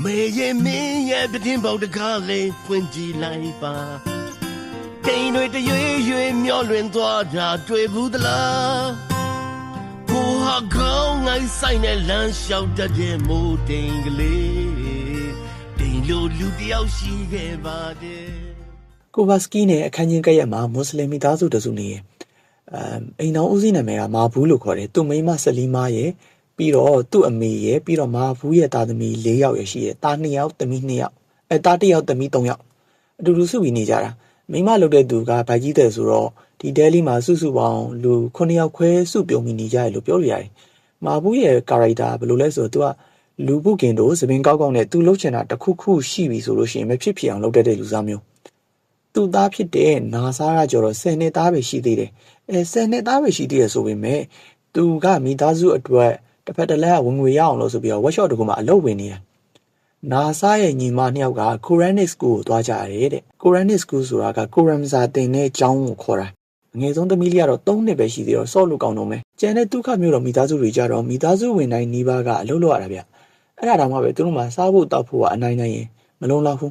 မေရဲ့မင်းရဲ့ပြတင်းပေါက်တကားလေးဖွင့်ကြည့်လိုက်ပါတိမ်တွေတရွေ့ရွေ့မျောလွင်သွားတာတွေ့ဘူးသလားကိုဟာကောင်းငိုင်းဆိုင်နဲ့လမ်းလျှောက်တတ်တဲ့မိုးတိမ်ကလေးတိမ်လိုလူတယောက်ရှိခဲ့ပါတယ်ကိုဗာစကီနဲ့အခန်းချင်းကက်ရက်မှာမွတ်စလင်မိသားစုတစုနေရဲ့အိမ်တော်ဦးစီးနာမည်ကမာဘူးလို့ခေါ်တယ်သူ့မိန်းမဆလီမာရဲ့ပြီးတော့သူ့အမေရဲ့ပြီးတော့မာဘူးရဲ့သားသမီး၄ယောက်ရရှိရဲ့သား2ယောက်သမီး2ယောက်သား1ယောက်သမီး3ယောက်အတူတူစုပြီးနေကြတာမိန်းမလုပ်တဲ့သူကဗိုက်ကြီးတဲ့ဆိုတော့ဒီဒဲလီမှာစုပေါင်းလူ9ယောက်ခွဲစုပြုံပြီးနေကြရလို့ပြောလို့ရတယ်မာဘူးရဲ့ကာရိုက်တာဘယ်လိုလဲဆိုတော့သူကလူပုကင်တို့သပင်ကောက်ကောက်နဲ့သူလှုပ်ချင်တာတစ်ခုခုရှိပြီဆိုလို့ရှိရင်မဖြစ်ဖြစ်အောင်လုပ်တတ်တဲ့လူစားမျိုးသူ့သားဖြစ်တဲ့နာဆာကကျတော့10နှစ်သားပဲရှိသေးတယ်10နှစ်သားပဲရှိသေးတယ်ဆိုပေမဲ့သူကမိသားစုအတွက်တစ်ဖက်တစ်လက်ကဝင်ငွေရအောင်လို့ဆိုပြီးတော့ workshop တကူမှာအလုပ်ဝင်နေတာနာဆာရဲ့ညီမ2ယောက်က Quranic School ကိုသွားကြရတယ်တဲ့ Quranic School ဆိုတာက Quran စာသင်တဲ့အကြောင်းကိုခေါ်တာငယ်ဆုံးသမီးလေးကတော့3နှစ်ပဲရှိသေးတော့စော့လို့ကောင်းတော့မယ်ကျန်တဲ့ဒုက္ခမျိုးတော့မိသားစုတွေကြတော့မိသားစုဝင်တိုင်းနှီးပါးကအလုပ်လုပ်ရတာဗျအဲ့ဒါတောင်မှပဲသူတို့မှစားဖို့တောက်ဖို့ကအနိုင်နိုင်ရင်မလုံလောက်ဘူ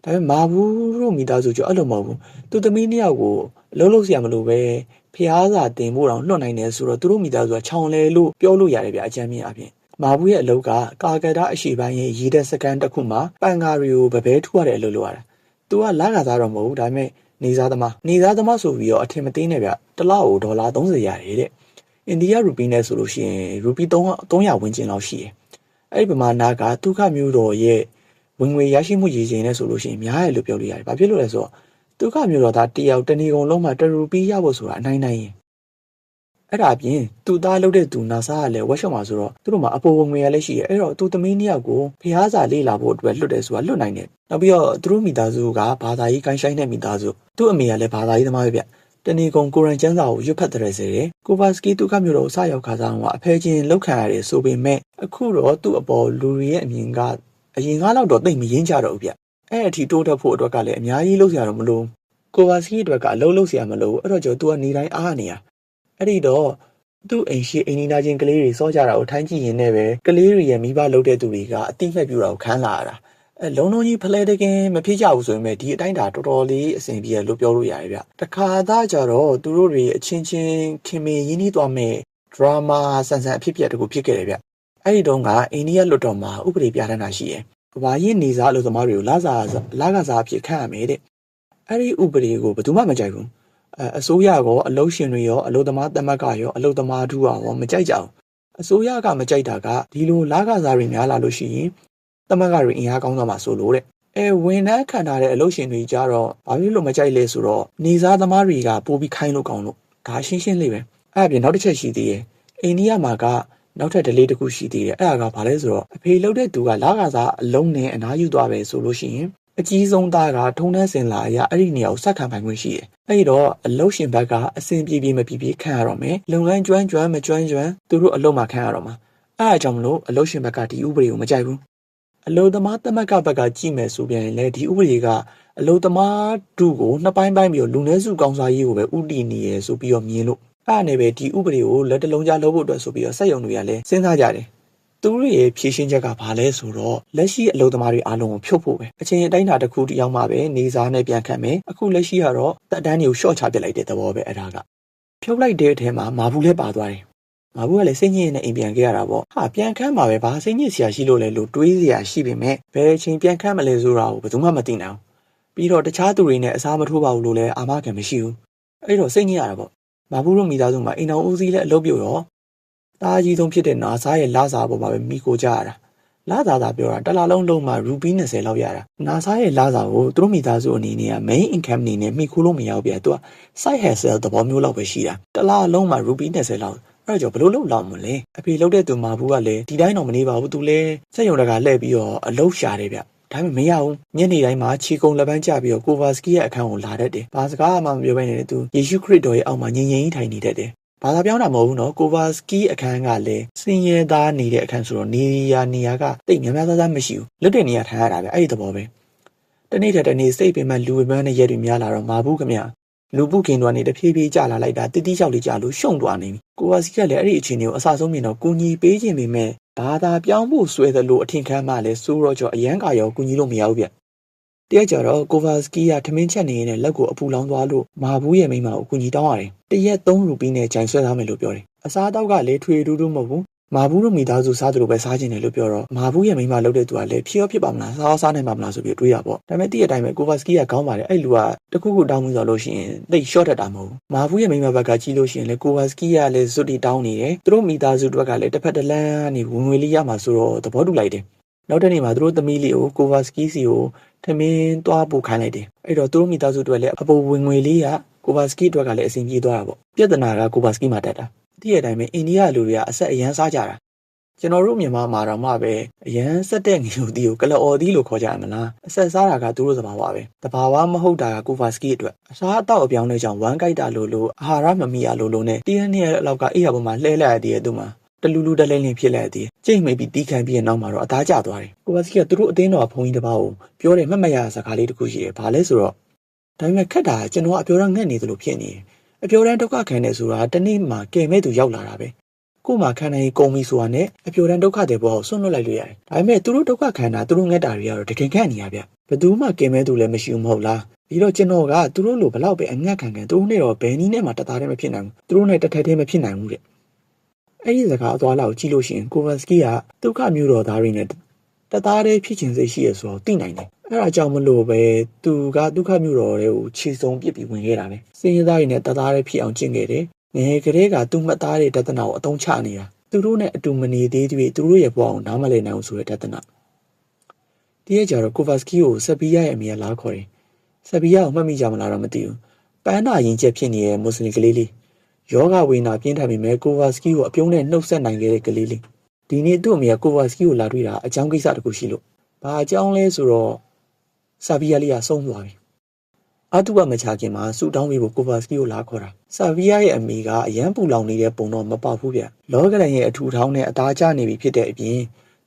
းဒါပေမဲ့မာဘူးတို့မိသားစုကျအဲ့လိုမဟုတ်ဘူးသူသမီး2ယောက်ကိုအလုပ်လုပ်စရာမလိုပဲဖျားစာတင်ဖို့တောင်လွှတ်နိုင်တယ်ဆိုတော့သူတို့မိသားစုကချောင်လဲလို့ပြောလို့ရတယ်ဗျအကြမ်းမြင်အပြင်မာဘူးရဲ့အလုပ်ကကာကတာအရှိပိုင်းရဲ့ရေတဲ့စကန်တစ်ခုမှာပန်ကာရီကိုဗပဲထူရတဲ့အလုပ်လုပ်ရတာသူကလာကစားတော့မဟုတ်ဘူးဒါပေမဲ့နေစားသမားဆိုပြီးတော့အထင်မသေးနဲ့ဗျတစ်လောက်ကိုဒေါ်လာ30ရတယ်တဲ့အိန္ဒိယရူပီနဲ့ဆိုလို့ရှိရင်ရူပီ300ဝန်းကျင်လောက်ရှိတယ်အဲ့ဒီပမာဏကဒုက္ခမျိုးတော်ရဲ့ဝင်ငွေရရှိမှုရည်ချိန်နဲ့ဆိုလို့ရှိရင်များတယ်လို့ပြောလို့ရတယ်။ဘာဖြစ်လို့လဲဆိုတော့ဒုက္ခမျိုးတော်သားတယောက်တဏီကုံလုံးမှာ1ရူပီရဖို့ဆိုတာအနိုင်နိုင်ရင်အဲ့ဒါအပြင်သူ့သားလုပ်တဲ့သူနာဆာကလည်း workshop မှာဆိုတော့သူတို့မှာအပေါ်ဝင်ငွေရလည်းရှိရဲအဲ့တော့သူသမီး2ယောက်ကိုဖျားစာလေ့လာဖို့အတွက်လွတ်တယ်ဆိုတာလွတ်နိုင်တယ်။နောက်ပြီးတော့သူတို့မိသားစုကဘာသာရေးကိုင်းဆိုင်တဲ့မိသားစုသူ့အမေကလည်းဘာသာရေးသမားပဲဗျ။တဏီကုံကိုရန်ကျမ်းစာကိုရွတ်ဖတ်တဲ့စေတယ်။ကိုဗာစကီဒုက္ခမျိုးတော်ကိုစရောက်ခါစားအောင်ကအဖဲချင်းလောက်ခံရတယ်ဆိုပေမဲ့အခုတော့သူ့အပေါ်လူတွေရဲ့အမြင်ကအရင်ကတော့တိတ်မရင်းကြတော့ဘူးဗျအဲ့အထီတိုးတက်ဖို့အတွက်ကလည်းအများကြီးလုပ်စရာတော့မလိုကိုဗာစကီအတွက်ကအလုပ်လုပ်စရာမလိုအဲ့တော့သူကနေတိုင်းအားနေရအဲ့ဒီတော့သူ့အိမ်ရှိအိမ်နီးနားချင်းကလေးတွေစောကြတာကိုထိုင်းကြည့်ရင်လည်းပဲကလေးတွေရဲ့မိဘလုပ်တဲ့သူတွေကအတိမဲ့ပြူတာကိုခံလာရတာလုံးလုံးကြီးဖလဲတကင်းမဖြစ်ကြဘူးဆိုရင်ပဲဒီအတိုင်းတာတော်တော်လေးအဆင်ပြေရလို့ပြောလို့ရတယ်ဗျတခါသားကြတော့သူတို့တွေအချင်းချင်းခင်မင်ရင်းနှီးသွားမဲ့ဒရာမာဆန်ဆန်အဖြစ်ပြက်တကူဖြစ်ခဲ့တယ်ဗျအဲ့ဒီတုန်းကအိန္ဒိယလွတ်တော်မှာဥပဒေပြဋ္ဌာန်းတာရှိတယ်။ဘာရင်နေစားလို့သမားတွေကိုလာကစားအဖြစ်ခန့်ရမယ်တဲ့။အဲ့ဒီဥပဒေကိုဘယ်သူမှမကြိုက်ဘူး။အစိုးရကောအလုပ်ရှင်တွေရောအလုပ်သမားသမဂ္ဂရောအလုပ်သမားထုရောမကြိုက်ကြဘူး။အစိုးရကမကြိုက်တာကဒီလိုလာကစားတွေများလာလို့ရှိရင်သမဂ္ဂတွေအင်အားကောင်းသွားမှာဆိုလို့တဲ့။ဝန်ထမ်းခံထားတဲ့အလုပ်ရှင်တွေကြတော့ဘာဖြစ်လို့မကြိုက်လဲဆိုတော့နေစားသမားတွေကပိုပြီးခိုင်းလို့ကောင်းလို့ဒါရှင်းလေးပဲ။အဲ့အပြင်နောက်တစ်ချက်ရှိသေးတယ်။အိန္ဒိယမှာကနောက်ထပ် delay တစ်ခုရှိသေးတယ်အဲ့ဒါကဘာလဲဆိုတော့အဖေလှုပ်တဲ့သူကလာကစားအလုံးနဲ့အနားယူသွားပဲဆိုလို့ရှိရင်အကြီးဆုံးသားကထုံနှန်းစင်လာရအဲ့ဒီနေရာကိုစက်ခံပိုင်ခွင့်ရှိတယ်အဲ့တော့အလုတ်ရှင်ဘက်ကအစင်ပြေပြေမပြေပြေခံရတော့မယ်လုပ်ငန်းကျွမ်းမကျွမ်းသူတို့အလုပ်မှာခံရတော့မှာအဲ့ဒါကြောင့်မလို့အလုတ်ရှင်ဘက်ကဒီဥပဒေကိုမကြိုက်ဘူးအလုတ်သမားသမက်ကဘက်ကကြည့်မယ်ဆိုပြန်ရင်လည်းဒီဥပဒေကအလုတ်သမားတို့ကိုနှစ်ပိုင်းပြီးတော့လူနည်းစုကောင်းစားရေးကိုပဲဥတည်နေရဆိုပြီးတော့မြင်လို့အဲ့နဲ့ပဲဒီဥပဒေကိုလက်တလုံးကြားလုပ်ဖို့အတွက်ဆိုပြီးတော့စက်ရုံတွေကလည်းစဉ်းစားကြတယ်သူတို့ရဲ့ဖြည့်ရှင်းချက်ကဘာလဲဆိုတော့လက်ရှိအလုပ်သမားတွေအားလုံးကိုဖြုတ်ဖို့ပဲအချိန်အတိုင်းတာတစ်ခုတယောက်မှပဲနေစားနဲ့ပြန်ခတ်မယ်အခုလက်ရှိကတော့တက်တန်းတွေကို short ချပစ်လိုက်တဲ့သဘောပဲအဲ့ဒါကဖြုတ်လိုက်တဲ့အထဲမှာမာဘူးလည်းပါသွားတယ်မာဘူးကလည်းစိတ်ညစ်နေအိမ်ပြန်ခဲ့ရတာပေါ့ဟာပြန်ခတ်မှာပဲဘာစိတ်ညစ်စရာရှိလို့လဲလို့တွေးစရာရှိပေမဲ့ဘယ်အချိန်ပြန်ခတ်မလဲဆိုတာကိုဘယ်သူမှမသိနိုင်ဘူးပြီးတော့တခြားသူတွေနဲ့အစားမထိုးပါဘူးလို့လည်းအာမခံမရှိဘူးအဲ့တော့စိတ်ညစ်ရတာပေါ့မာဘူးတို့မိသားစုမှာအိမ်တော်ဦးစီးလည်းအလုပ်ပြုတ်ရောတားကြီးဆုံးဖြစ်တဲ့နာဆာရဲ့လာစာပေါ်မှာပဲမိကိုကြရတာလာသာပြောတာတစ်လလုံးလုံးမှာရူပီ20လောက်ရတာနာဆာရဲ့လာစာကိုသူတို့မိသားစုအနေနဲ့က main income အနေနဲ့မိခိုးလို့မရဘူးပြသူက side hustle သဘောမျိုးလောက်ပဲရှိတာတစ်လလုံးမှာရူပီ20လောက်အဲ့တော့ဘယ်လိုလုပ်လောက်မလဲအဖေလုပ်တဲ့သူမာဘူးကလည်းဒီတိုင်းတော့မနေပါဘူးသူလည်းစက်ရုံတကာလှည့်ပြီးတော့အလုပ်ရှာတယ်ဗျဒါပေမဲ့မရဘူးညနေတိုင်းမှာခြေကုံလက်ပန်းကျပြီးတော့ကိုဗာစကီရဲ့အခန်းကိုလာတတ်တယ်။ဘာစကားမှမပြောဘဲနဲ့သူယေရှုခရစ်တော်ရဲ့အောက်မှာငြိမ်ငြိမ်ထိုင်နေတတ်တယ်။ဘာသာပြောင်းတာမဟုတ်ဘူးနော်ကိုဗာစကီအခန်းကလည်းစင်ရဲသားနေတဲ့အခန်းဆိုတော့နေရာကတိတ်များများသားမရှိဘူး။လွတ်တဲ့နေရာထိုင်ရတာပဲအဲ့ဒီသဘောပဲ။တနေ့ထက်တနေ့စိတ်ပင်မဲ့လူပင်နဲ့ရဲတွေများလာတော့မာဘူးခမရလူပုခင်တို့ကနေတဖြည်းဖြည်းကျလာလိုက်တာတိတိကျကျလို့ရှုံသွားနေပြီ။ကိုဗာစကီကလည်းအဲ့ဒီအခြေအနေကိုအဆဆုံးမြင်တော့ကူညီပေးခြင်းပေမဲ့ ဘာသာပြောင်းဖို့ဆွဲသလိုအထင်ခံမှလည်းစိုးရောကျော်အရန်ကာရောကူညီလို့မရဘူးဗျတရက်ကြတော့ကိုဗာစကီကထမင်းချက်နေနဲ့လက်ကိုအပူလောင်သွားလို့မာဘူးရဲ့မိမကိုကူညီတောင်းရတယ်တရက်3 ရူပီနဲ့ဂျိုင်ဆွဲသားမယ်လို့ပြောတယ်အစားအသောက်ကလည်းထွေတူးတူးမဟုတ်ဘူးမာဘူးတို့မိသားစုစားသလိုပဲစားခြင်းတယ်လို့ပြောတော့မာဘူးရဲ့မိမလုပ်တဲ့သူကလည်းဖြစ်ပါမလားစားနိုင်ပါမလားဆိုပြီးတွေးတာပေါ့ဒါပေမဲ့တည့်ရတိုင်းပဲကိုဗာစကီကကောင်းပါတယ်အဲ့လူကတခုခုတောင်းမှုဆိုလို့ရှိရင်တိတ် short တာမဟုတ်ဘူးမာဘူးရဲ့မိမဘက်ကကြီးလို့ရှိရင်လည်းကိုဗာစကီကလည်းဇွတ်တီတောင်းနေတယ်သူတို့မိသားစုတွေကလည်းတစ်ဖက်တစ်လမ်းနေဝင်ငွေလေးရမှာဆိုတော့သဘောတူလိုက်တယ်နောက်တနေ့မှာသူတို့သမီးလေးကိုကိုဗာစကီစီကိုထမင်းသွားပို့ခိုင်းလိုက်တယ်အဲ့တော့သူတို့မိသားစုတွေလည်းအပေါ်ဝင်ငွေလေးကကိုဗာစကီအတွက်ကလည်းအဆင်ပြေသွားတာပေါ့ပြဿနာကကိုဗာစကီမှာတက်တာဒီအတိုင်းပဲအိန္ဒိယလူတွေကအဆက်အရန်စားကြတာကျွန်တော်တို့မြန်မာမှာတော့မှပဲအရန်ဆက်တဲ့ငရုတ်တီကိုကလအော်တီလို့ခေါ်ကြရမလားအဆက်စားတာကသူတို့သဘာဝပဲသဘာဝမဟုတ်တာကကိုဗာစကီအတွက်အစားအသောက်အပြောင်းလဲကြောင့်ဝမ်းကိုက်တာလို့အာဟာရမမီရလို့နဲ့တရက်နှစ်ရက်လောက်ကအိယာပေါ်မှာလှဲလိုက်ရတဲ့သူမှာတလူလူတလဲလင်းဖြစ်လိုက်တဲ့ကြိတ်မိပြီးတီးခံပြီးနောက်မှာတော့အသားကျသွားတယ်ကိုဗာစကီကသူတို့အတင်းတော်ဘုံကြီးတစ်ပါးကိုပြောတယ်မှတ်ရစကားလေးတစ်ခုရှိတယ်ဘာလဲဆိုတော့ဒါပေမဲ့ခက်တာကျွန်တော်ကအပြောရငှက်နေသလိုဖြစ်နေတယ်အပြောတန်းဒုက္ခခံနေဆိုတာတနေ့မှကဲမဲ့သူရောက်လာတာပဲကို့မှာခံနိုင်ကုန်ပြီဆိုတာနဲ့အပြောတန်းဒုက္ခတဲ့ဘောကိုဆွန့်လွတ်လိုက်လို့ရတယ်ဒါပေမဲ့သူတို့ဒုက္ခခံတာသူတို့ငှက်တာတွေကတော့တကယ်ခန့်နေရဗျဘယ်သူမှကဲမဲ့သူလည်းမရှိဘူးမဟုတ်လားပြီးတော့ကျွန်တော်ကသူတို့လိုဘလောက်ပဲအငှက်ခံသူတို့နဲ့တော့ဘယ်နည်းနဲ့မှတသားတည်းမဖြစ်နိုင်ဘူးသူတို့နဲ့တထက်တည်းမဖြစ်နိုင်ဘူးတဲ့အဲ့ဒီစကားအသွားလောက်ကြည့်လို့ရှိရင်ကိုဗန်စကီကဒုက္ခမျိုးတော်သားတွေနဲ့တသားတည်းဖြစ်ခြင်းစိတ်ရှိရဆိုတော့သိနိုင်တယ်အဲ့ဒါကြောင့်မလို့ပဲသူကဒုက္ခမျိုးတော်တွေကိုခြေစုံပြစ်ပြီးဝင်ခဲ့တာပဲစင်းရဲသားတွေနဲ့တသားတည်းဖြစ်အောင်ကျင့်ခဲ့တယ်ငယ်ကလေးကသူ့မှတ်သားတဲ့တသနာကိုအသုံးချနေတာသူတို့နဲ့အတူမနေသေးသေးသူတို့ရဲ့ဘဝကိုနားမလည်နိုင်ဘူးဆိုတဲ့တသနာဒီရဲ့ကြတော့ကိုဗာစကီကိုဆက်ဘီယာရဲ့အမေကလာခေါ်တယ်ဆက်ဘီယာကိုမှတ်မိကြမလားတော့မသိဘူးပန်းနာရင်ကျက်ဖြစ်နေတဲ့မွတ်စလင်ကလေးလေးယောဂဝေနာပြင်းထန်ပြီးမဲ့ကိုဗာစကီကိုအပြုံးနဲ့နှုတ်ဆက်နိုင်ခဲ့တဲ့ကလေးလေးဒီနေ့သူ့အမေကကိုဗာစကီကိုလာတွေ့တာအကြောင်းကိစ္စတခုရှိလို့ဘာအကြောင်းလဲဆိုတော့ဆာဘီယာလေးကဆုံးသွားပြီအတူကမချခင်မှာဆူတောင်းပြီးကိုဗာစကီကိုလာခေါ်တာဆာဘီယာရဲ့အမေကအရန်ပူလောင်နေတဲ့ပုံတော့မပေါက်ဘူးဗျလောကရန်ရဲ့အထူထောင်းနဲ့အသားကျနေပြီဖြစ်တဲ့အပြင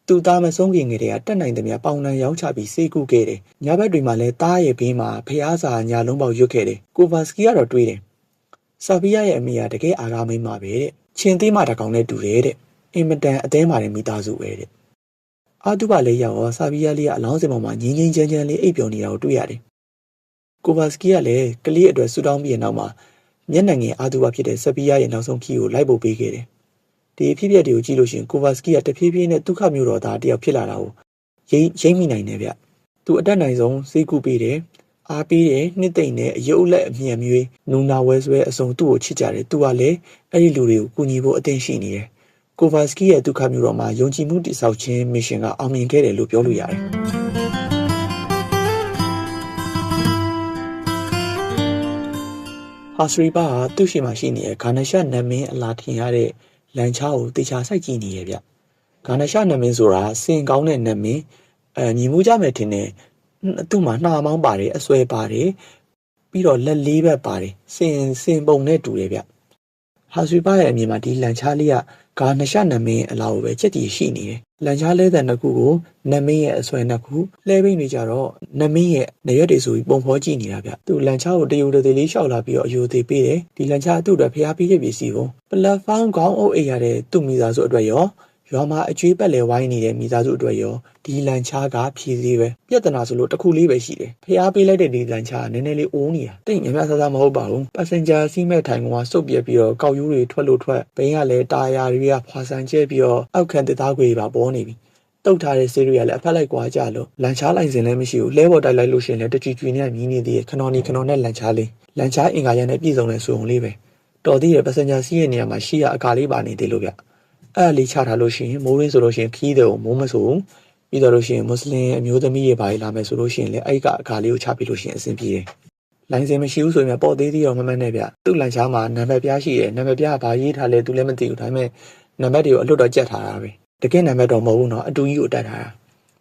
်သူသားမဆုံးခင်ကတည်းကတက်နိုင်တဲ့များပေါင်နှံရောင်းချပြီးစေကူခဲ့တယ်ညဘက်တွေမှာလည်းသားရဲ့ဘေးမှာဖျားစာညာလုံးပေါက်ရွတ်ခဲ့တယ်ကိုဗာစကီကတော့တွေးတယ်ဆာဘီယာရဲ့အမေကတကယ်အားကားမိန်းမပဲတဲ့ချင်းသေးမှတကောင်နဲ့တူတယ်တဲ့အင်မတန်အသေးမာတဲ့မိသားစုပဲတဲ့အတူကလည်းရောက်တော့ဆာဘီယာလေးကအလောင်းစင်ပေါ်မှာငင်းငင်းချမ်းချမ်းလေးအိပ်ပျော်နေတာကိုတွေ့ရတယ်ကိုဗာစကီကလည်းကလေးအတွက်ဆူတောင်းပြီးတဲ့နောက်မှာမျက်နှာငယ်အာတူပါဖြစ်တဲ့ဆာဘီယာရဲ့နောက်ဆုံးခီးကိုလိုက်ပို့ပေးခဲ့တယ်ဒီအဖြစ်အပျက်တွေကိုကြည့်လို့ရှိရင်ကိုဗာစကီကတဖြည်းဖြည်းနဲ့ဒုက္ခမျိုးတော်သားတယောက်ဖြစ်လာတာကိုရိမ့်မိနိုင်တယ်ဗျသူအတက်နိုင်ဆုံးစေကူပေးတယ်အားပေးတယ်နှစ်သိမ့်တယ်အယုတ်လက်အမြင်မျိုးနူနာဝဲဆွဲအစုံသူ့ကိုချစ်ကြတယ်သူကလည်းအဲ့ဒီလူတွေကိုကူညီဖို့အသင့်ရှိနေတယ်ကိုဗာစကီရဲ့ဒုက္ခမျိုးတော်မှာယုံကြည်မှုတည်ဆောက်ခြင်းမစ်ရှင်ကအောင်မြင်ခဲ့တယ်လို့ပြောလို့ရတယ်ဟာစရီပါကသူ့ရှိမှရှိနေတဲ့ဂါနရှာနမင်းအလားထင်ရတဲ့လန်ချားကိုတေချာစိုက်ကြည့်နေရဗျဂါနရှာနမင်းဆိုတာစင်ကောင်းတဲ့နမင်းမြင်မှုကြမယ်ထင်တယ်သူ့မှာနှာမောင်းပါတယ်အစွဲပါတယ်ပြီးတော့လက်လေးဘက်ပါတယ်စင်ပုံနဲ့တူတယ်ဗျဟာစရီပါရဲ့အမြင်မှာဒီလန်ချားလေးကဂါနရှာနမင်းအလားကိုပဲချက်တည်ရှိနေတယ်လန်ချားလဲတဲ့နှစ်ခုကိုနမင်းရဲ့အစွဲနှစ်ခုလှဲပိနေကြတော့နမင်းရဲ့နေရွက်တွေဆိုပြီးပုံဖော်ကြည့်နေတာဗျသူလန်ချားကိုတယူတသေးလေးရှောက်လာပြီးတော့အယိုသေးပေးတယ်ဒီလန်ချားသူ့အတွက်ဖျားပေးတဲ့ပစ္စည်းကိုပလက်ဖောင်းခေါင်းအုပ်အိတ်ရတဲ့သူ့မိသားစုအတွက်ရောရွာမှာအကျွေးပတ်လဲဝိုင်းနေတဲ့မိသားစုအတွက်ရောဒီလန်ချားကဖြည့်စည်းပဲပြဿနာဆိုလို့တစ်ခုလေးပဲရှိတယ်ဖျားပေးလိုက်တဲ့ဒီလန်ချားကနည်းနည်းလေးအိုးနေတာတိတ်များများဆဆမဟုတ်ပါဘူးပတ်စင်ဂျာစီးမဲ့ထိုင်ကောင်ကစုပ်ပြက်ပြီးတော့ကောက်ယူးတွေထွက်လို့ထွက်ဘိန်းကလည်းတာယာတွေကဖွာဆန်ကျဲပြီးတော့အောက်ခံတစ်သားခွေပါပေါ်နေပြီတုတ်ထားတဲ့ဆေးတွေကလည်းအဖက်လိုက်ကွာကြလို့လန်ချားလိုက်စင်လည်းမရှိဘူးလဲပေါ်တိုက်လိုက်လို့ရှိရင်လည်းတကြွကြွနဲ့မြည်နေသေးတယ်ခဏနဲ့လန်ချားလေးလန်ချားအင်္ဂါရနဲ့ပြည်စုံတဲ့ဆိုုံလေးပဲတော်သေးတယ်ပတ်စင်ဂျာစီးရဲ့နေရာမှာရှိရအကာလေးပါနေသေးလို့ဗျအဲ့လေးချထားလို့ရှိရင်မိုးရင်းဆိုလို့ရှိရင်ခီးတယ်ကိုမိုးမဆိုးပြီးတော့လို့ရှိရင်မွတ်စလင်အမျိုးသမီးတွေပါလာမယ်ဆိုလို့ရှိရင်လည်းအဲ့ကအကာလေးကိုချပြီးလို့ရှိရင်အဆင်ပြေတယ်လိုင်းစင်မရှိဘူးဆိုရင်ပေါ်သေးသေးတော့မမှန်နဲ့ဗျသူ့လန်ချားမှာနံပါတ်ပြားရှိတယ်နံပါတ်ပြားကဘာရေးထားလဲသူလည်းမသိဘူးဒါပေမဲ့နံပါတ်တွေကိုအလွတ်တော့ကြက်ထားတာပဲတကယ်နံပါတ်တော့မဟုတ်ဘူးเนาะအတူကြီးကိုတက်ထားတာ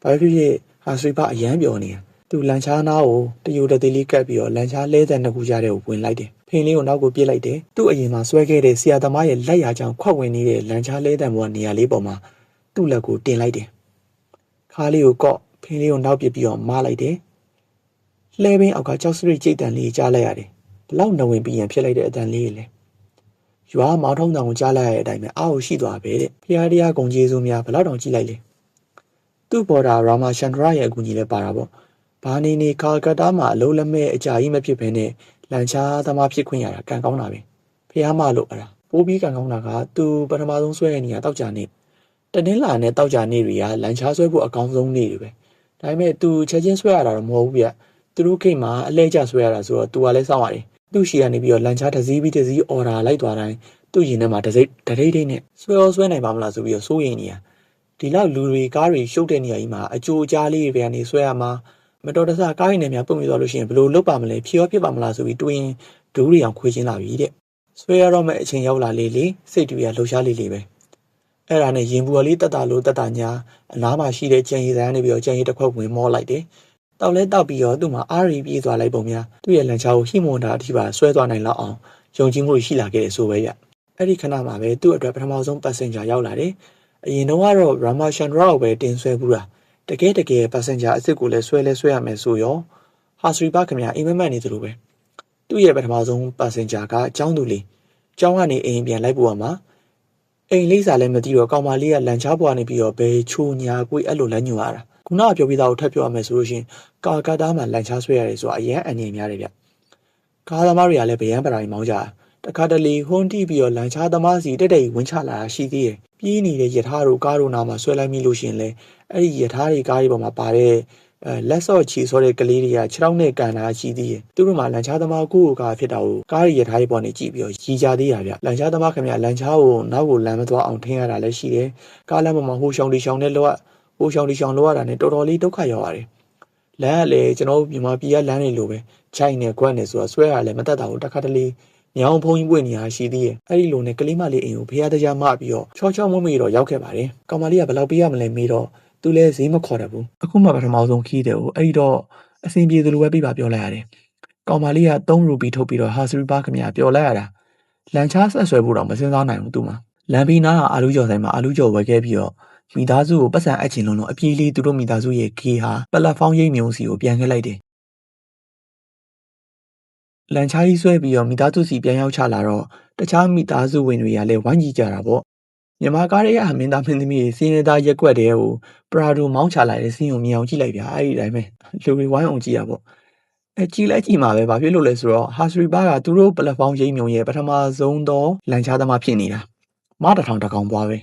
ဘာဖြစ်ဖြစ်ဟာစရီပါအရန်ပြောနေတာသူလန်ချားနားကိုတယူတသေးလေးကပ်ပြီးတော့လန်ချားလဲတဲ့နှစ်ခုကြားတဲ့ကိုဝင်လိုက်တယ်ဖင်လေးကိုနောက်ကိုပြေးလိုက်တယ်သူ့အရင်မှာဆွဲခဲ့တဲ့ဆရာသမားရဲ့လက်ရာကြောင့်ခွက်ဝင်နေတဲ့လန်ချားလဲတဲ့ဘောကနေရာလေးပေါ်မှာသူ့လက်ကိုတင်လိုက်တယ်ခါလေးကိုကော့ဖင်လေးကိုနောက်ပစ်ပြီးတော့မားလိုက်တယ်လှဲပင်းအောက်ကကြောက်စရိတ်ကြိတ်တန်လေးကြားလိုက်ရတယ်ဘလောက်နှဝင်ပြီးရင်ဖြစ်လိုက်တဲ့အတန်လေးလေ ရွာမောင်ထုံးတောင်ကိုကြားလိုက်ရတဲ့အတိုင်းပဲအားကိုရှိသွားပဲတဲ့ဖျားတရားဂုံကျေးဇူးများဘလောက်တောင်ကြည့်လိုက်လေသူ့ပေါ်တာရာမာရှန်ဒရာရဲ့အကူကြီးလည်းပါတာပေါ့ဘာနေနေကာကတာမှာအလုံးလက်မဲ့အကြာကြီးမဖြစ်ဘဲနဲ့လန်ချာသမားဖြစ်ခွင့်ရတာကံကောင်းတာပဲဖျားမလို့အဲ့ဒါပိုးပြီးကံကောင်းတာကသူပထမဆုံးဆွဲတဲ့နေရာတောက်ကြနေတနင်္လာနဲ့တောက်ကြနေတွေကလန်ချာဆွဲဖို့အကောင်းဆုံးနေတွေပဲဒါပေမဲ့သူချက်ချင်းဆွဲရတာတော့မဟုတ်ဘူးဗျသူတို့ခိတ်မှာအလဲကျဆွဲရတာဆိုတော့သူကလည်းစောင့်ရတယ်သူ့ရှီကနေပြီးတော့လန်ချာတစ်စီးပြီးတစ်စီးအော်ဒါလိုက်သွားတိုင်းသူ့ရင်ထဲမှာတစိမ့်တထိတ်ထိတ်နဲ့ဆွဲနိုင်ပါမလားဆိုပြီးတော့စိုးရိမ်နေရဒီလောက်လူတွေကားတွေရှုပ်တဲ့နေရာကြီးမှာအကြိုကြားလေးတွေကနေဆွဲရမှာမတော်တဆကားရင်းနဲ့များပုံပြီးသွားလို့ရှိရင်ဘယ်လိုလုပ်ပါမလဲဖြေရောဖြစ်ပါမလားဆိုပြီးတွေးရင်ဒူးရီအောင်ခွေးချင်းလာပြီတဲ့ဆွဲရတော့မဲ့အချိန်ရောက်လာလေလေစိတ်တူရလှုပ်ရှားလေးလေးပဲအဲ့ဒါနဲ့ရင်ဘူးလေးတက်တာလို့တက်တာညာအနားမှာရှိတဲ့ကြံရည်ဆိုင်ကနေပြီးတော့ကြံရည်တစ်ခွက်ဝင်မောလိုက်တယ်တောက်လဲတောက်ပြီးတော့သူ့မှာအားရီပြေးသွားလိုက်ပုံများသူ့ရဲ့လန်ချာကိုဟိမွန်တာအထိပါဆွဲသွားနိုင်လောက်အောင်ယုံကြည်မှုရှိလာခဲ့တယ်ဆိုပဲရအဲ့ဒီခဏမှာပဲသူ့အတွက်ပထမဆုံး passenger ရောက်လာတယ်အရင်တော့ကတော့ Rama Chandra ကိုပဲတင်ဆွဲဘူးတာတကယ် passenger အစ်စ်ကိုလည်းဆွဲရမယ်ဆိုရော Hasriba ခင်ဗျာအိမ်မက်မက်နေသလိုပဲသူ့ရဲ့ပထမဆုံး passenger ကအကြောင်းသူလေးကျောင်းကနေအိမ်ပြန်လိုက်ပို့ရမှာအိမ်လိပ်စာလည်းမသိတော့ကောင်မလေးကလန်ချားပွားနေပြီးတော့ဘယ်ချိုညာကိုအဲ့လိုလမ်းညွှန်ရတာခုနကပြောပြီးသားကိုထပ်ပြောရမယ်ဆိုလို့ရှိရင်ကာကာတာမှာလန်ချားဆွဲရတယ်ဆိုတာအရင်အငြိမ်များတယ်ဗျကားသမားတွေကလည်းဗျံပရာကြီးမောင်းကြတခါတလေဟွန်းတီးပြီးတော့လန်ချားသမားစီတက်တက်ဝင်ချလာတာရှိသေးတယ်ပြေးနေတဲ့ယထာတို့ကားတို့နာမှာဆွဲလိုက်မိလို့ရှိရင်လေအဲ့ဒီယထာတွေကားတွေပေါ်မှာပါတဲ့လက်စော့ချီဆိုတဲ့ကလေးတွေကခြေထောက်နဲ့ကန်တာရှိသေးတယ်သူတို့မှလန်ချားသမားကိုကားဖြစ်တာကိုကားရထားတွေပေါ်နေကြည့်ပြီးတော့ရီကြသေးတာဗျလန်ချားသမားခင်ဗျလန်ချားကိုနောက်ကိုလမ်းမသွားအောင်ထင်းရတာလည်းရှိတယ်ကားလမ်းပေါ်မှာဟိုရှောင်းဒီရှောင်းနဲ့လောဟိုရှောင်းဒီရှောင်းလောရတာနဲ့တော်တော်လေးဒုက္ခရောက်ရတယ်လမ်းကလည်းကျွန်တော်မြန်မာပြည်ကလမ်းတွေလိုပဲချိုင်နဲ့ကွက်နဲ့ဆိုတာဆွဲရလည်းမတတ်တာဘူးတစ်ခါတလေညောင်ဖုံးကြီးပွင့်နေရရှိသေးတယ်အဲ့ဒီလိုနဲ့ကလေးမလေးအိမ်ကိုဖះတရားမပြီးတော့ချောချောမွေ့မွေ့တော့ရောက်ခဲ့ပါတယ်ကောင်မလေးကဘယ်လောက်ပေးရမလဲမေးတော့သူလည်းဈေးမခေါ်တတ်ဘူးအခုမှပထမဆုံးခီးတယ်ကိုအဲ့ဒီတော့အဆင်ပြေသလိုပဲပြပါပြောလိုက်ရတယ်ကောင်မလေးက3ရူပီထုတ်ပြီးတော့ဟာစရီပါခင်ဗျာပြောလိုက်ရတာလန်ချားဆက်ဆွဲဖို့တော့မစင်စားနိုင်ဘူးသူမှလန်ပီနာကအာလူကျော်ဆိုင်မှာအာလူကျော်ဝယ်ခဲ့ပြီးတော့မိသားစုကိုပတ်စံအပ်ချင်လုံးအပြေးလေးသူတို့မိသားစုရဲ့ခေဟာပလက်ဖောင်းရိပ်မြုံစီကိုပြန်ခဲ့လိုက်တယ်လန်ချားကြီးဆွဲပြီးတော့မိသားစုစီပြန်ရောက်ချလာတော့တခြားမိသားစုဝင်တွေကလည်းဝိုင်းကြည့်ကြတာပေါ့မြန်မာကားရဲ့မင်းသားမင်းသမီးတွေစင်းနေတာရက်ွက်တဲ့ကိုပရာဒိုမောင်းချလာတဲ့စင်းကိုမြင်အောင်ကြည့်လိုက်ဗျာအဲ့ဒီတိုင်းပဲလူတွေဝိုင်းအောင်ကြည့်ရပေါ့ကြည့်လိုက်ကြည့်မှာပဲဘာဖြစ်လို့လဲဆိုတော့ဟာစရီဘာကသူတို့ပလက်ဖောင်းရိပ်မြုံရဲ့ပထမဆုံးသောလန်ချားသမားဖြစ်နေတာမတထောင်တကောင်ပွားပဲ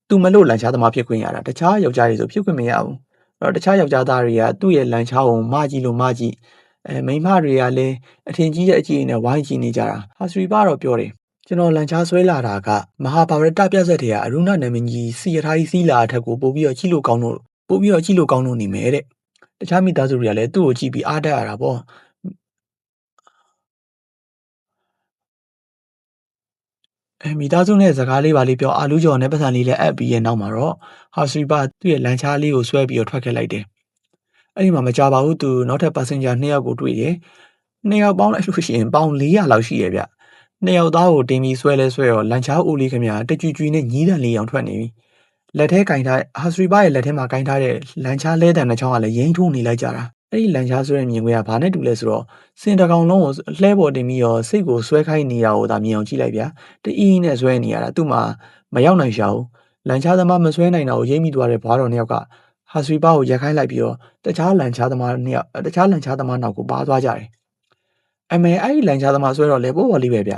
သူမလို့လန်ချားသမားဖြစ်ခွင့်ရတာတခြားယောက်ျားတွေဆိုဖြစ်ခွင့်မရဘူးအဲ့တော့တခြားယောက်ျားသားတွေကသူ့ရဲ့လန်ချားကိုမကြည့်လို့မကြည့်မိန်းမတွေကလည်းအထင်ကြီးတဲ့အကြည့်နဲ့ဝိုင်းကြည့်နေကြတာဟာစရီဘာတော့ပြောတယ်ကျွန်တော်လန်ချားဆွဲလာတာကမဟာဗာရတပြဆက်တွေကအရုဏနာမင်းကြီးစီရထားကြီးစီးလာအထက်ကိုပို့ပြီးတော့ကြည့်လို့ကောင်းလို့နေမယ်တဲ့တခြားမိသားစုတွေကလည်းသူ့ကိုကြည့်ပြီးအားတက်ရတာပေါ့မိသားစုနဲ့စကားလေးပါလေးပြောအာလူးကျော်နဲ့ပတ်စံလေးလည်းအပ်ပြီးရဲ့နောက်မှာတော့ဟာစရီဘာသူ့ရဲ့လန်ချားလေးကိုဆွဲပြီးတော့ထွက်ခဲ့လိုက်တယ်အဲ့ဒီမှာမကြပါဘူးသူနောက်ထပ် passenger 2ယောက်ကိုတွေ့တယ်2ယောက်ပေါင်းလိုက်လို့ရှိရင်ပေါင်400လောက်ရှိရဲ့ဗျ2ယောက်သားကိုတင်ပြီးဆွဲတော့လန်ချားအိုလေးခင်ဗျာတကြွကြွနဲ့ညီးတန်လေးအောင်ထွက်နေပြီလက်ထဲကင်ထားဟာစရီဘာရဲ့လက်ထဲမှာကင်ထားတဲ့လန်ချားလဲတန်တဲ့ချောင်းကလည်းရိမ့်ထိုးနေလိုက်ကြတာအဲ့ဒီလန်ချားဆွဲတဲ့မြင်ကွင်းကဘာနဲ့တူလဲဆိုတော့စင်တကောင်လုံးကိုလှဲပေါ်တင်ပြီးတော့စိတ်ကိုဆွဲခိုင်းနေတာကိုဒါမြင်အောင်ကြည့်လိုက်ဗျာတအီးနဲ့ဆွဲနေရတာသူ့မှာမရောက်နိုင်ရှာဘူးလန်ချားသမားမဆွဲနိုင်တာကိုရိမ့်မိသွားတဲ့ဘွားတော်2ယောက်ကဟာစရီဘာကိုရက်ခိုင်းလိုက်ပြီးတော့တခြားလန်ချားသမားနောက်ကိုပါသွားကြတယ်အဲ့ဒီလန်ချားသမားဆွဲတော့လေပေါ်လေးပဲဗျဟ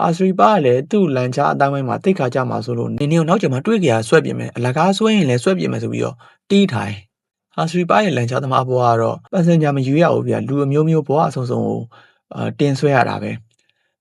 ာစရီဘာကလည်းသူ့လန်ချားအတိုင်းဝိုင်းမှာတိတ်ခါကြမှာဆိုလို့နင်းကိုနောက်ကျမှတွေးကြရဆွဲပြင်မယ်အလကားဆွဲရင်လည်းဆွဲပြင်မယ်ဆိုပြီးတော့တီးထိုင်ဟာစရီဘာရဲ့လန်ချားသမားဘွားကတော့ပတ်စင်ဂျာမယူရဘူးဗျလူအမျိုးမျိုးဘွားအဆုံကိုတင်ဆွဲရတာပ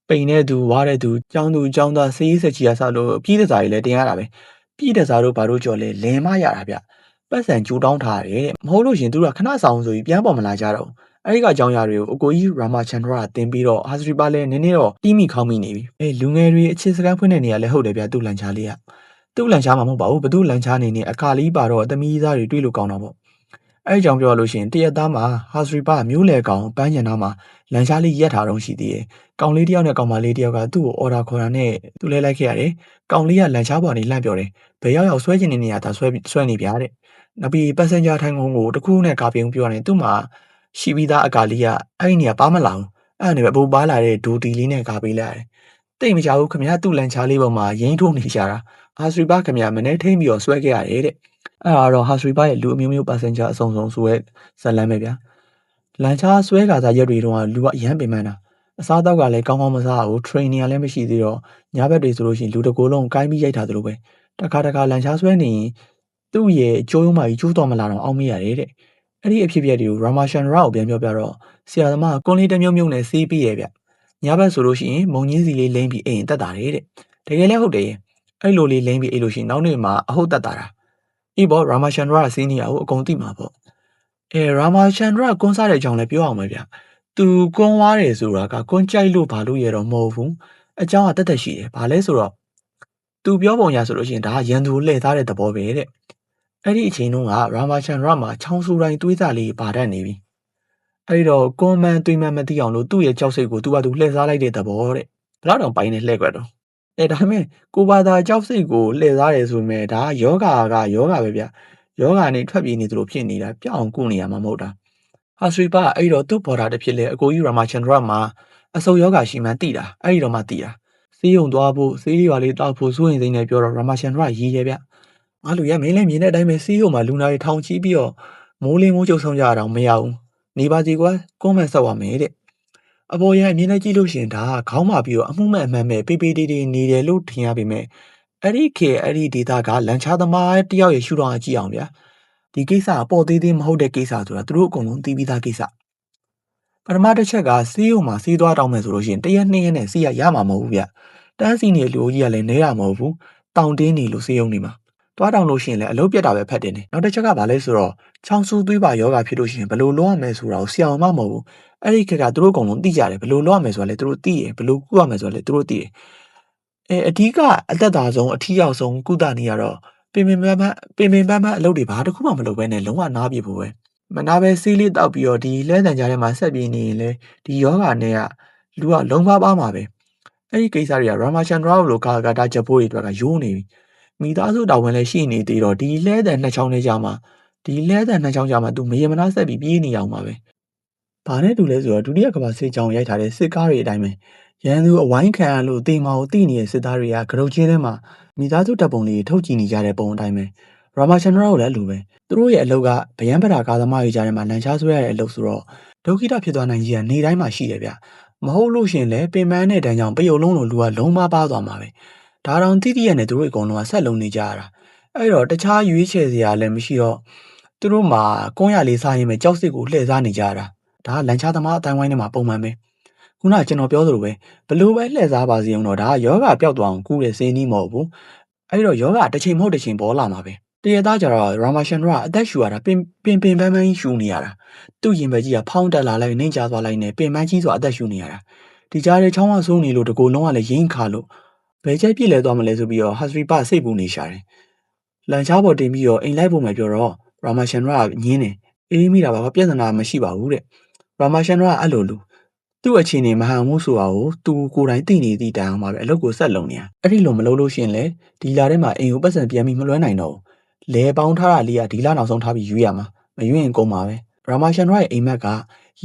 ဲပိန်တဲ့သူဝါတဲ့သူကြောင်းသားစေးရေးဆက်ချီရဆလို့ပြည်သက်စာကြီးလည်းတင်ရတာပဲပြည်သက်စာတို့ဘာတို့ကြော်လဲလင်မရတာဗျပတ်စံကြိုးတောင်းထားတယ်တဲ့မဟုတ်လို့ရှင်သူတို့ကခဏဆောင်ဆိုပြီးပြန်ပေါ်မလာကြတော့အဲ့ဒီကအကြောင်းအရာတွေကိုအကိုကြီးရာမာချန်ဒရာတင်ပြီးတော့ဟာစရီဘာလည်းနည်းနည်းတော့တီးမိခေါင်းမိနေပြီလူငယ်တွေအခြေစကားဖွင့်တဲ့နေရာလည်းဟုတ်တယ်ဗျသူ့လန်ချားလေးကသူ့လန်ချားမှာမဟုတ်ပါဘူးဘသူ့လန်ချားနေနဲ့အခါလေးပါတော့သမီးသားတွေတွေ့လို့ကောင်းတော့ပေါ့အဲ့ဒီကြောင့်ပြောလို့ရှိရင်တရက်သားမှာဟာစရီဘာမျိုးလေကောင်ပန်းချန်သားမှာလန်ချားလေးရက်ထားတော့ရှိသေးတယ်ကောင်လေးတယောက်နဲ့ကောင်မလေးတယောက်ကသူ့ကိုအော်ဒါခေါ်တာနဲ့သူလဲလိုက်ခဲ့ရတယ်ကောင်လေးကလန်ချားပေါ်နေလှမ်းပြောတယ်ဘယ်ရောက်ဆွဲချင်တဲ့နေရာသာဆွဲနေပြတဲ့နောက်ပြီးပတ်စင်ဂျာထိုင်ကုန်ကိုတခုနဲ့ကာပြုံပြောရတယ်သူ့မှာရှိပြီးသားအကာလေးကအဲ့ဒီနေရာပါမလာဘူးအဲ့ဒါနဲ့ပဲပိုပါလာတဲ့ဒူတီလေးနဲ့ကာပေးလိုက်ရတယ် တိတ်မကြဘူးခင်ဗျာသူ့လန်ချားလေးပေါ်မှာရင်းထိုးနေကြတာဟာစရီဘာခင်ဗျာမနေ့ထိန်ပြီးတော့ဆွဲခဲ့ရတယ်တဲ့အဲ့ဒါတော့ဟာစရီဘာရဲ့လူအမျိုးမျိုးပါစင်ဂျာအစုံဆိုရဲဇလန်းပဲဗျာလန်ချားဆွဲကစားရက်တွေတော့လူကအရန်ပင်ပန်းတာအစားတောက်ကလည်းကောင်းကောင်းမစားဘူး training လည်းမရှိသေးတော့ညဘက်တွေဆိုလို့ရှိရင်လူတကိုယ်လုံးကိုင်းပြီးရိုက်ထားသလိုပဲတခါလန်ချားဆွဲနေရင်သူ့ရဲ့ကြိုးရုံးမကြီးကျိုးတော်မလာတော့အောင်မရတဲ့အဲ့ဒီအဖြစ်အပျက်တွေကိုရာမာရှန်ရာကိုပြန်ပြောပြတော့ဆရာသမားကွန်လေးတစ်မျိုးနဲ့စီးပြီးရဲ့ဗျညဘက်ဆိုလို့ရှိရင်မုံညင်းစီလေးလိမ့်ပြီးအိမ်တက်တာတဲ့တကယ်လည်းဟုတ်တယ်အဲ့လိုလေးလိမ့်ပြီးအဲ့လိုရှိရင်နောက်နေ့မှာအဟုတ်တက်တာအေးပေါ့ရာမာရှန်ရာစီးနေရကိုအကုန်သိမှာပေါ့ရာမာရှန်ရာကွန်စားတဲ့အကြောင်းလည်းပြောအောင်ပဲဗျသူကွန်ဝါးတယ်ဆိုတာကကွန်ကြိုက်လို့ဘာလို့ရတော့မဟုတ်ဘူးအကြောင်းကတက်ရှိတယ်ဘာလဲဆိုတော့သူပြောပုံရဆိုလို့ရှိရင်ဒါကရန်သူလှည့်သားတဲ့သဘောပဲတဲ့အဲ့ဒီအချိန်တုန်းကရာမာရှန်ရာမှာချောင်းဆူတိုင်းသွေးစားလေးပါတတ်နေပြီအဲ့တော့ကွန်မန်သွေးမန်မသိအောင်လို့သူ့ရဲ့ကြောက်စိတ်ကိုသူကသူလှည့်စားလိုက်တဲ့သဘောတဲ့ဘယ်တော့ပိုင်းနဲ့လှည့်ကွက်တော့ဒါပေမဲ့ကိုဘာသာကြောက်စိတ်ကိုလှည့်စားတယ်ဆိုပေမဲ့ဒါယောဂပဲဗျယောဂနဲ့ထွက်ပြေးနေသလိုဖြစ်နေတာပြောင်းကုနေရမှာမဟုတ်တာဟာစရီပါအဲ့တော့သူ့ဘော်ဒါတစ်ဖြစ်လေအကိုကြီးရာမာချန်ဒရာမှာအဆုပ်ယောဂရှိမှန်းသိတာအဲ့ဒီတော့မှသိတာစေးရုံသွားဖို့စေးလေးပါလေးတောက်ဖို့စိုးရင်စိမ့်နေပြောတော့ရာမာချန်ဒရာရေးရဲဗျငါလူရမင်းလည်းမြင်တဲ့အတိုင်းပဲစေးရုံမှာလူနာတွေထောင်ချီးပြီးတော့မိုးလင်းမိုးကျုပ်ဆုံးကြတာမရဘူးနေပါစီကွာကွန်မန့်ဆောက်ရမယ်တဲ့အပေါ်ရအမြင်နဲ့ကြည့်လို့ရှင်ဒါခေါင်းမာပြီးတော့အမှုမဲ့အမှန်မဲ့ပေးပေးတေးတေးနေတယ်လို့ထင်ရပေမဲ့အဲ့ဒီဒေတာကလန်ချာသမားတယောက်ရဲ့ရှုထောင့်အကြည့်အောင်ဗျာဒီကိစ္စအပေါ်သေးသေးမဟုတ်တဲ့ကိစ္စဆိုတာသူတို့အကုန်လုံးသိပြီးသားကိစ္စပထမတစ်ချက်ကစီးရုံမှာစီးသွားတောင်းမယ်ဆိုလို့ရှိရင်တရက်နှစ်ရက်နဲ့စီးရမှာမဟုတ်ဘူးဗျတန်းစီနေလူကြီးကလည်းနဲတာမဟုတ်ဘူးတောင်တင်းနေလို့စီးရုံနေမှာသွားတောင်းလို့ရှိရင်လည်းအလုပ်ပြတ်တာပဲဖတ်တယ်နေနောက်တစ်ချက်ကဘာလဲဆိုတော့ချောင်းဆူသွေးပါယောဂဖြစ်လို့ရှိရင်ဘယ်လိုလုပ်ရမလဲဆိုတာကိုဆရာမမဟုတ်ဘူးအဲ့ဒီခက်ကသူတို့အကုန်လုံးသိကြတယ်ဘယ်လိုလုပ်ရမလဲဆိုတာလည်းသူတို့သိတယ်ဘယ်လိုကုရမလဲဆိုတာလည်းသူတို့သိတယ်အဓိကအသက်သာဆုံးအထီးရောက်ဆုံးကုသနေရတော့ပင်ပန်းပန်းအလုပ်တွေဘာတစ်ခုမှမလုပ်ဘဲနဲ့လုံးဝနားပြဖို့ပဲမနာပဲစီးလေးတောက်ပြီးတော့ဒီလဲတန်ကြားထဲမှာဆက်ပြေးနေရင်လေဒီယောဂနဲ့ကလူကလုံးပါမှာပဲအဲ့ဒီကိစ္စတွေကရာမာချန်ဒရာလိုကာတာချက်ဖို့တွေအတွက်ကယိုးနေပြီမိသားစုတော်ဝင်လည်းရှိနေသေးတော့ဒီလဲတန်နှစ်ချောင်းထဲကြမှာသူမရေမနာဆက်ပြီးပြေးနေအောင်ပါပဲဘာနဲ့တူလဲဆိုတော့ဒုတိယကမ္ဘာစစ်ကြောင်းရိုက်ထားတဲ့စစ်ကားတွေအတိုင်းပဲရန်သူအဝိုင်းခံရလို့တေမာကိုတိနေတဲ့စစ်သားတွေကကရုတ်ချင်းထဲမှာမိသားစုတပ်ပုံလေးထုတ်ကြည့်နေကြတဲ့ပုံအတိုင်းပဲရာမာချန်ဒရာကိုလည်းအလိုပဲသူတို့ရဲ့အလုပ်ကဗျံပရာကာသမားတွေကြားထဲမှာလန်ချားဆွဲရတဲ့အလုပ်ဆိုတော့ဒုက္ခိတဖြစ်သွားနိုင်ကြီးကနေတိုင်းမှာရှိတယ်ဗျမဟုတ်လို့ရှင်လဲပင်ပန်းတဲ့တန်းကြောင့်ပယုတ်လုံးလိုလူကလုံးပါသွားမှာပဲဒါတောင်တိတိရနဲ့သူတို့အကုန်လုံးကဆက်လုံးနေကြရတာအဲ့တော့တခြားရွေးချယ်စရာလည်းမရှိတော့သူတို့မှာကွန်းရလေးစားရင်ပဲကြောက်စစ်ကိုလှည့်စားနေကြတာဒါကလန်ချားသမားအတိုင်းဝိုင်းထဲမှာပုံမှန်ပဲခုနကကျွန်တော်ပြောသလိုပဲဘလို့ပဲလှည့်စားပါစေအောင်တော့ဒါကယောဂပျောက်သွားအောင်ကူးတဲ့စေးနီးမဟုတ်ဘူးအဲ့တော့ယောဂတစ်ချိန်မဟုတ်တစ်ချိန်ပေါ်လာမှာပဲတရသားကြတော့ရာမာရှန်ဒရာအသက်ရှူရတာပင်ပန်းကြီးရှူနေရတာသူ့ရင်ပဲကြီးကဖောင်းတက်လာလိုက်နှိမ့်ချသွားလိုက်နေပင်ပန်းကြီးဆိုအသက်ရှူနေရတာဒီကြားထဲချောင်းဝဆိုးနေလို့တကူလုံးကလည်းရင်းခါလို့ဘယ်ချက်ပြစ်လဲသွားမလဲဆိုပြီးတော့ဟာစရီပါစိတ်ပူနေရှာတယ်လန်ချားပေါ်တင်ပြီးတော့အိမ်လိုက်ဖို့မှပြောတော့ရာမာရှန်ဒရာညင်းတယ်အေးမိတာပါပြဿနာမရှိပါဘူးတဲ့ရာမာရှန်ဒရာအဲ့လိုလူသူ့အခြေအနေမဟန်မှုဆိုတာကိုသူကိုယ်တိုင်သိနေသည့်တိုင်အောင်ပါပဲအလုပ်ကိုဆက်လုပ်နေရအဲ့ဒီလိုမလုပ်လို့ရှင်လေဒီလာထဲမှာအိမ်ကိုပတ်စံပြန်ပြီးမလွှဲနိုင်တော့ဘူးလဲပေါင်းထားတာလေးကဒီလာနောက်ဆုံးထားပြီးယူရမှာမယူရင်ကုန်ပါပဲရာမာရှန်ဒရာရဲ့အိမ်မက်က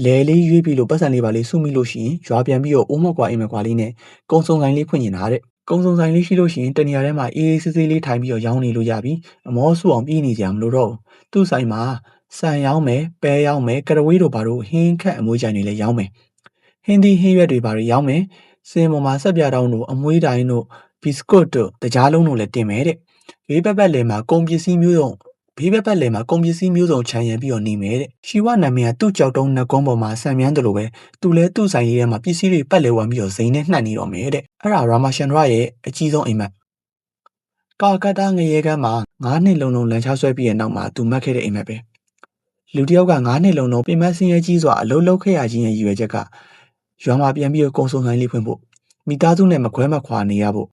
လဲလေးရွေးပြီးလို့ပတ်စံလေးပါလေးစုမိလို့ရှိရင်ရွာပြန်ပြီးတော့အိုးမကွာအိမ်မကွာလေးနဲ့ကုံစုံဆိုင်လေးဖွင့်နေတာတဲ့ကုံစုံဆိုင်လေးရှိလို့ရှိရင်တနေရာထဲမှာအေးဆေးဆေးလေးထိုင်ပြီးတော့ရောင်းနေလို့ရပြီအမောဆူအောင်ပြေးနေကြမလို့တော့သူ့ဆိုင်မှာဆန်ရောင်းမယ်ပဲရောင်းမယ်ကရဝေးတို့ဘာတို့ဟင်းခက်အမွေးကြိုင်တွေလည်းရောင်းမယ်ဟင်းသီးဟင်းရွက်တွေဘာတွေရောင်းမယ်စင်ပေါ်မှာဆက်ပြတောင်းတို့အမွေးတိုင်းတို့ဘီစကွတ်တို့တကြားလုံးတို့လည်းတင်မယ်တဲ့ဘေးပတ်လည်မှာကုန်ပစ္စည်းမျိုးစုံခြံရံပြီးတော့နေမယ်တဲ့ရှီဝနာမည်ကသူ့ကြောက်တုံးနှကုံးပေါ်မှာဆံမြန်းတယ်လို့ပဲသူလည်းသူ့ဆိုင်လေးထဲမှာပစ္စည်းတွေပတ်လဲဝမ်းပြီးတော့ဇိမ်နဲ့နှက်နေတော့မယ်တဲ့အဲ့ဒါရာမာရှန်ဒရာရဲ့အကြီးဆုံးအိမ်မက်ကာကတာငရဲကမ်းမှာ9နှစ်လုံးလန်ချဆွဲပြီးတဲ့နောက်မှာသူမှတ်ခဲ့တဲ့အိမ်မက်ပဲလူတယောက်က9နှစ်လုံးပင်မဆင်းရဲကြီးစွာအလုံးလုံးခဲ့ရခြင်းရဲ့ရည်ရွယ်ချက်ကရွာမှာပြန်ပြီးတော့ကုံစုံဆိုင်လေးဖွင့်ဖို့မိသားစုနဲ့မခွဲမခွာနေရဖို့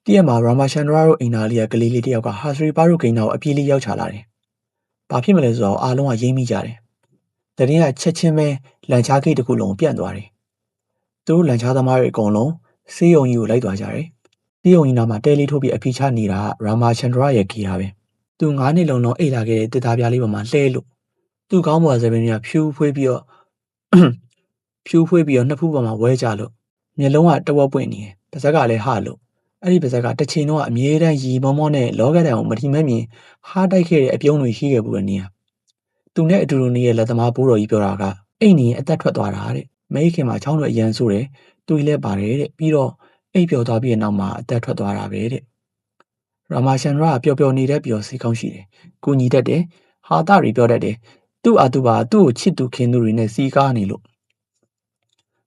တည့်ရမှာရာမာရှန်ဒရာတို့အိမ်သားလေးကကလေးလေးတယောက်ကဟာစရီပါတို့ဂိမ်းတော်အပြေးလေးရောက်ချလာတယ်။ဘာဖြစ်မလဲဆိုတော့အားလုံးကရိမ့်မိကြတယ်။တရင်ကချက်ချင်းပဲလန်ချားဂိတ်တစ်ခုလုံးပြန့်သွားတယ်။သူတို့လန်ချားသမားတွေအကုန်လုံးစေးရုံကြီးကိုလိုက်သွားကြတယ်။စေးရုံကြီးနာမှာတဲလေးထိုးပြီးအဖိချနေတာရာမာရှန်ဒရာရဲ့ဂီတာပဲ။သူ9နှစ်လုံးအိတ်လာခဲ့တဲ့တစ်သားပြားလေးပေါ်မှာလှဲလို့သူ့ကောင်းပေါ်စပင်းကဖြူးဖွေးပြီးတော့နှစ်ဖူးပေါ်မှာဝဲကြလို့ မျက်လုံးကတဝက်ပွင့်နေတယ်ပါးစပ်ကလည်းဟလို့အဲ့ဒီပါးစပ်ကတစ်ချိန်တော့အမြဲတမ်းရီမောမောနဲ့လောကဒဏ်ကိုမထီမဲ့မြင်ဟားတိုက်ခဲ့တဲ့အပြုံးတွေရှိခဲ့ဘူးတဲ့နေရသူနဲ့အတူတူနေရဲ့လက်သမားဘိုးတော်ကြီးပြောတာကအိမ်နေအသက်ထွက်သွားတာတဲ့မိခင်မှာချောင်းတွေအရန်ဆိုးတယ်တွေးလဲပါတယ်တဲ့ပြီးတော့အိပ်ပျော်သွားပြီးတဲ့နောက်မှာအသက်ထွက်သွားတာပဲတဲ့ရာမာရှန်ဒရာပျော်ပျော်နေတဲ့ပျော်စီကောင်းရှိတယ်ကိုညီတတ်တယ်ဟာတာတွေပြောတတ်တယ်သူ့အာသူပါသူ့ကိုချစ်သူခင်သူတွေနဲ့စီကားနေလို့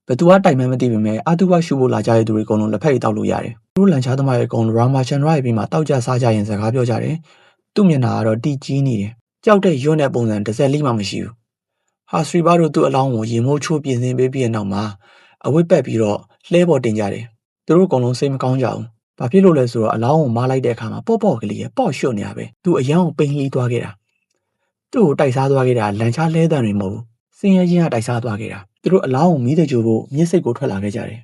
ဘသူကတိုင်မှန်းမသိပေမဲ့အာသူပါရှူဖို့လာကြတဲ့သူတွေအကုန်လုံးလက်ဖက်ရည်တောက်လို့ရတယ်သူတို့လန်ချားသမားရဲ့အကုန်လုံးရာမာရှန်ဒရာရဲ့ပြီးမှတောက်ကြစားကြရင်စကားပြောကြတယ်သူ့မျက်နှာကတော့တီကြီးနေတယ်ကြောက်တဲ့ရွံ့တဲ့ပုံစံတစ်စက်လိမှမရှိဘူးဟာစရီဘာတို့သူ့အလောင်းကိုရေမိုးချိုးပြင်ဆင်ပေးပြီးတဲ့နောက်မှာအဝတ်ပတ်ပြီးတော့လှဲပေါ်တင်ကြတယ်သူတို့အကုန်လုံးစိတ်မကောင်းကြဘူးဘာဖြစ်လို့လဲဆိုတော့အလောင်းကိုမားလိုက်တဲ့အခါမှာပေါ့ပေါ့ကလေးပေါ့ရွှွတ်နေရပဲသူအရန်ကိုပိန်လှီးသွားခဲ့တာသူ့ကိုတိုက်စားသွားခဲ့တာလန်ချားလဲတန်တွေမဟုတ်ဘူးစင်ရဲချင်းကတိုက်စားသွားခဲ့တာသူတို့အလောင်းကိုမီးတကြိုဖို့မြစ်စိတ်ကိုထွက်လာခဲ့ကြတယ်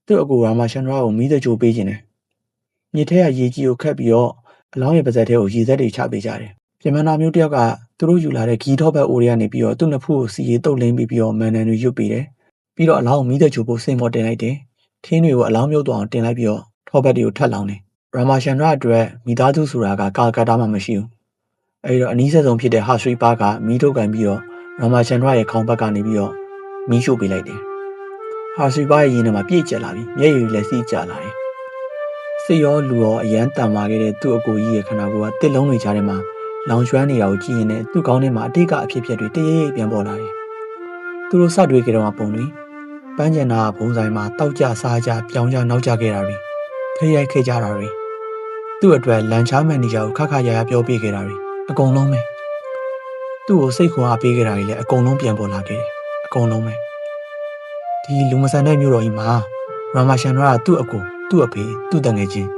သူ့အကူရာမာရှန်ဒရာကိုမီးတကြိုပေးခြင်းတယ်မြစ်ထဲကရေကြီးကိုခတ်ပြီးတော့အလောင်းရဲ့ပါးစပ်ထဲကိုရေစက်တွေချပေးကြတယ်ပြင်မနာမျိုးတယောက်ကသူတို့ယူလာတဲ့ဂီထောဘက်အိုတွေကနေပြီးတော့သူ့နှစ်ဖူးကိုစီရီတုပ်လင်းပြီးတော့မန်နန်တွေရွတ်ပေးတယ်ပြီးတော့အလောင်းကိုမီးတကြိုဖို့စင်ပေါ်တင်လိုက်တယ်ထင်းတွေကိုအလောင်းမြုပ်သွားအောင်တင်လိုက်ပြီးတော့ထောဘက်တွေကိုထပ်လောင်းတယ်ရာမာရှန်ဒရာအတွက်မိသားစုဆိုတာကကာကတာမှမရှိဘူးအဲဒီတော့အနည်းဆုံးဖြစ်တဲ့ဟာစရီပါကမီးထုတ်ကန်ပြီးတော့ရာမာရှန်ဒရာရဲ့ခေါင်းဘက်ကနေပြီးတော့မီးရှို့ပေးလိုက်တယ်ဟာစရီပါရဲ့ရင်ထဲမှာပြည့်ကျက်လာပြီမျက်ရည်တွေလည်းစီးကျလာတယ်စိတ်ရောလူရောအရန်တန်မာခဲ့တဲ့သူ့အကိုကြီးရဲ့ခန္ဓာကိုယ်ကတစ်လုံးတွေကြားထဲမှာလောင်ကျွမ်းနေတာကိုကြည့်ရင်လည်းသူ့ကောင်းထဲမှာအတိတ်ကအဖြစ်အပျက်တွေတရေရိပ်ပြန်ပေါ်လာတယ်သူတို့စတွေ့ကြတော့ပုံတွေပန်းကျင်နာဘုံဆိုင်မှာတောက်ကြစားကြပြောင်းကြနောက်ကြခဲ့တာတွေဖျက်ရိုက်ခဲ့ကြတာတွေသူ့အတွက်လန်ချားမန်နေဂျာကိုခက်ခါရရပြောပြခဲ့တာတွေအကုန်လုံးပဲသူ့ကိုစိတ်ခွန်အားပေးခဲ့တာတွေလည်းအကုန်လုံးပြန်ပေါ်လာခဲ့တယ်အကုန်လုံးပဲဒီလူမဆန်တဲ့မျိုးတော်ကြီးမှာရာမာရှန်ဒရာကသူ့အကိုသူ့အဖေသူ့တငယ်ချင်း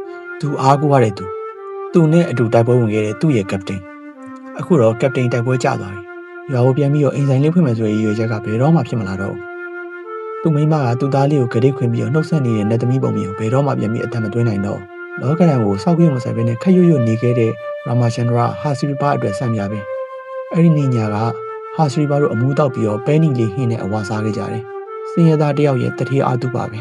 သူအားကိုးရတဲ့သူနဲ့အတူတိုက်ပွဲဝင်ခဲ့တဲ့သူ့ရဲ့ကပတိန်အခုတော့ကပတိန်တိုက်ပွဲကျသွားပြီရွာကိုပြန်ပြီးတော့အိမ်ဆိုင်လေးဖွင့်မယ်ဆိုတဲ့ရည်ရွယ်ချက်ကဘယ်တော့မှဖြစ်မလာတော့ဘူးသူ့မိမကသူ့သားလေးကိုဂရိတ်ခွင်ပြီးတော့နှုတ်ဆက်နေတဲ့နတ်သမီးပုံမျိုးဘယ်တော့မှပြန်ပြီးအသက်မသွင်းနိုင်တော့လောကဒဏ်ကိုစောက်ပြင်းမဆိုင်ဘဲနဲ့ခက်ရွရွနေခဲ့တဲ့ရာမာရှန်ဒရာဟာစရီပါအတွက်ဆန့်ပြပဲအဲ့ဒီနေ့ညကဟာစရီပါတို့အမူးတောက်ပြီးတော့ပဲနီလေးဟင်းနဲ့အဝါစားခဲ့ကြတယ်စင်ရသားတယောက်ရဲ့တတိယအတုပါပဲ